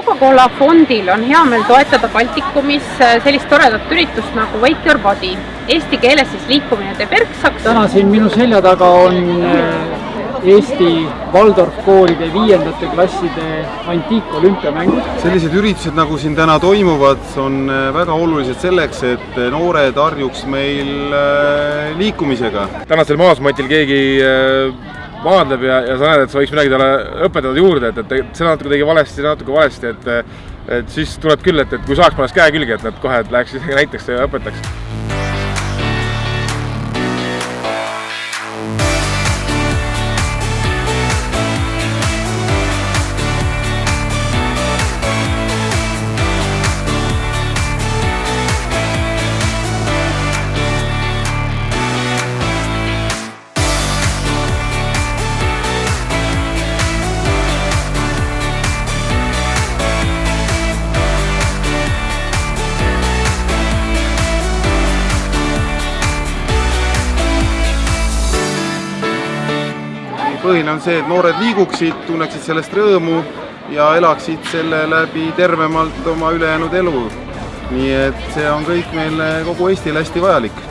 Coca-Cola fondil on hea meel toetada Baltikumis sellist toredat üritust nagu Wake Your Body. Eesti keeles siis liikumine teeb erksaks. Täna siin minu selja taga on Eesti Waldorf koolide 5. klasside antiikolümpiamängud. Sellised üritused, nagu siin täna toimuvad, on väga olulised selleks, et noored harjuks meil liikumisega. Tänasel maasmatil keegi maadleb ja sa näed, et sa võiks midagi talle õpetada juurde, et see natuke tegi valesti, et siis tuleb küll, et kui saaks pannes käe külge, et nad kohe läheks näiteks ja õpetaks. Põhiline on see, et noored liiguksid, tunneksid sellest rõõmu ja elaksid selle läbi tervemalt oma ülejäänud elu. Nii et see on kõik meil kogu Eestile hästi vajalik.